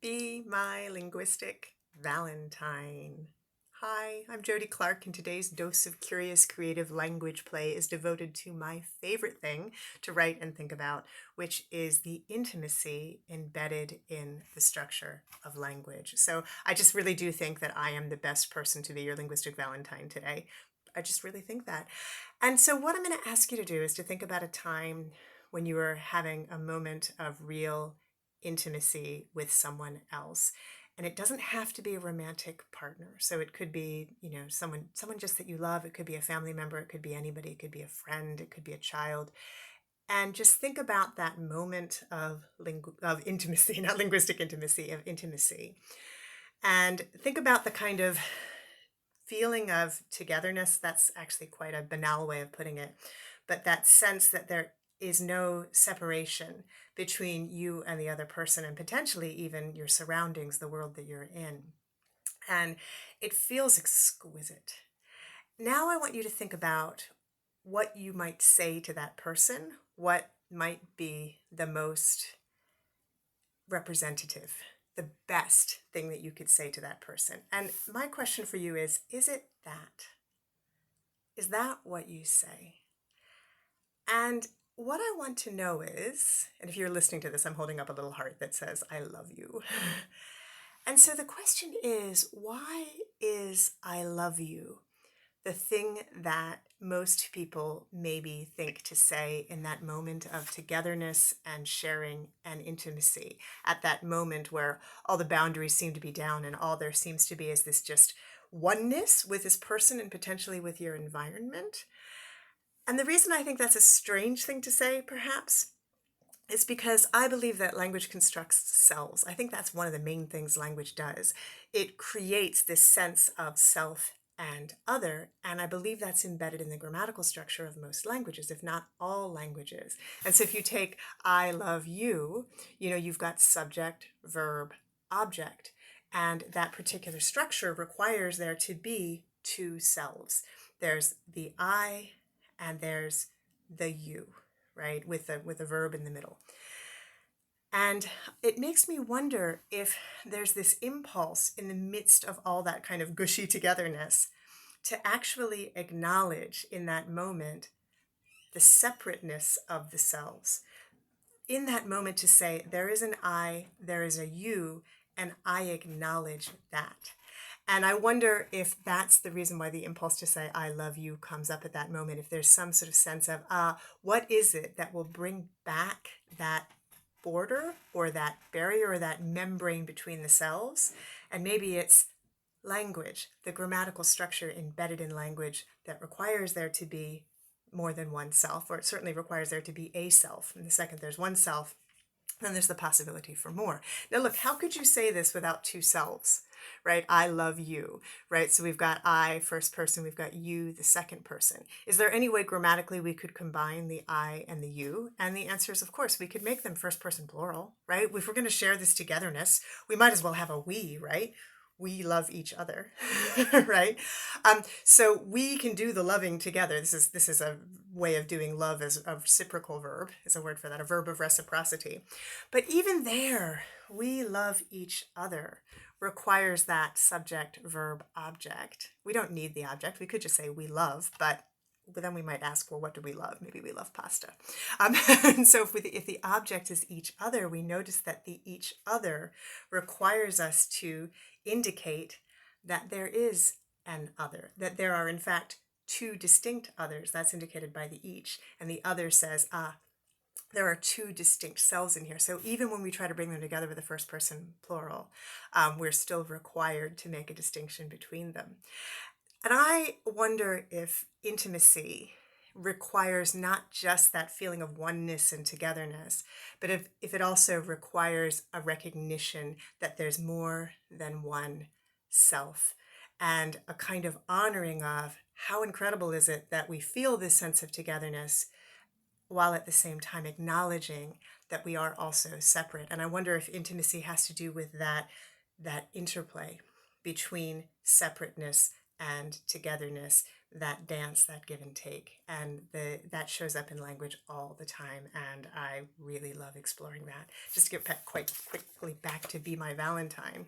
Be my linguistic Valentine. Hi, I'm Jodie Clark, and today's dose of curious creative language play is devoted to my favorite thing to write and think about, which is the intimacy embedded in the structure of language. So I just really do think that I am the best person to be your linguistic Valentine today. I just really think that. And so, what I'm going to ask you to do is to think about a time when you were having a moment of real intimacy with someone else. And it doesn't have to be a romantic partner. So it could be, someone just that you love. It could be a family member. It could be anybody. It could be a friend. It could be a child. And just think about that moment of intimacy, not linguistic intimacy, of intimacy. And think about the kind of feeling of togetherness. That's actually quite a banal way of putting it. But that sense that there is no separation between you and the other person, and potentially even your surroundings, the world that you're in. And it feels exquisite. Now I want you to think about what you might say to that person, what might be the most representative, the best thing that you could say to that person. And my question for you is it that? Is that what you say? And what I want to know is, and if you're listening to this, I'm holding up a little heart that says, I love you. And so the question is, why is I love you the thing that most people maybe think to say in that moment of togetherness and sharing and intimacy, at that moment where all the boundaries seem to be down and all there seems to be is this just oneness with this person and potentially with your environment? And the reason I think that's a strange thing to say, perhaps, is because I believe that language constructs selves. I think that's one of the main things language does. It creates this sense of self and other, and I believe that's embedded in the grammatical structure of most languages, if not all languages. And so if you take I love you, you've got subject, verb, object, and that particular structure requires there to be two selves. There's the I and there's the you, right? With a verb in the middle. And it makes me wonder if there's this impulse in the midst of all that kind of gushy togetherness to actually acknowledge in that moment the separateness of the selves. In that moment to say, there is an I, there is a you, and I acknowledge that. And I wonder if that's the reason why the impulse to say, I love you comes up at that moment. If there's some sort of sense of, what is it that will bring back that border or that barrier or that membrane between the selves? And maybe it's language, the grammatical structure embedded in language that requires there to be more than one self, or it certainly requires there to be a self. And the second there's one self, then there's the possibility for more. Now, look, how could you say this without two selves, right? I love you, right? So we've got I, first person, we've got you, the second person. Is there any way grammatically we could combine the I and the you? And the answer is, of course, we could make them first person plural, right? If we're going to share this togetherness, we might as well have a we, right? We love each other, right? So we can do the loving together. This is a way of doing love as a reciprocal verb, is a word for that, a verb of reciprocity. But even there, we love each other requires that subject, verb, object. We don't need the object. We could just say we love, but then we might ask, well, what do we love? Maybe we love pasta. And so if the object is each other, we notice that the each other requires us to indicate that there is an other, that there are in fact two distinct others. That's indicated by the each. And the other says, there are two distinct selves in here. So even when we try to bring them together with the first person plural, we're still required to make a distinction between them. And I wonder if intimacy requires not just that feeling of oneness and togetherness, but if it also requires a recognition that there's more than one self, and a kind of honoring of how incredible is it that we feel this sense of togetherness while at the same time acknowledging that we are also separate. And I wonder if intimacy has to do with that interplay between separateness and togetherness, that dance, that give and take. And that shows up in language all the time. And I really love exploring that. Just to get quite quickly back to Be My Valentine.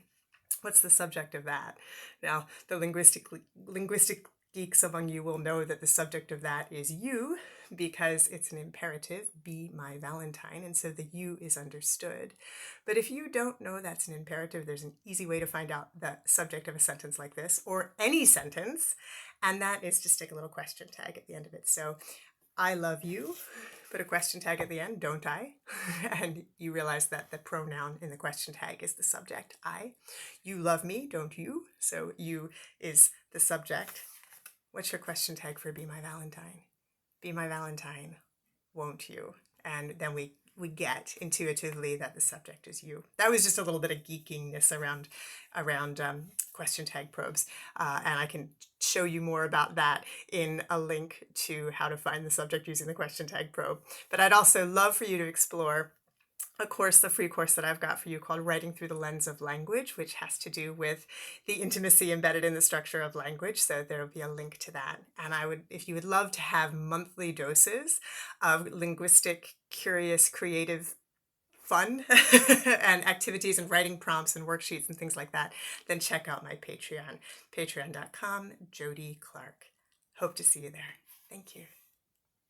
What's the subject of that? Now, the linguistic geeks among you will know that the subject of that is you, because it's an imperative, be my Valentine, and so the you is understood. But if you don't know that's an imperative, there's an easy way to find out the subject of a sentence like this, or any sentence, and that is to stick a little question tag at the end of it. So, I love you, put a question tag at the end, don't I? And you realize that the pronoun in the question tag is the subject, I. You love me, don't you? So you is the subject. What's your question tag for Be My Valentine? Be my Valentine, won't you? And then we get intuitively that the subject is you. That was just a little bit of geekiness around question tag probes, and I can show you more about that in a link to how to find the subject using the question tag probe. But I'd also love for you to explore a course, the free course that I've got for you called Writing Through the Lens of Language, which has to do with the intimacy embedded in the structure of language. So there'll be a link to that. And I would, if you would love to have monthly doses of linguistic, curious, creative fun and activities and writing prompts and worksheets and things like that, then check out my Patreon, patreon.com, Jodie Clark. Hope to see you there. Thank you.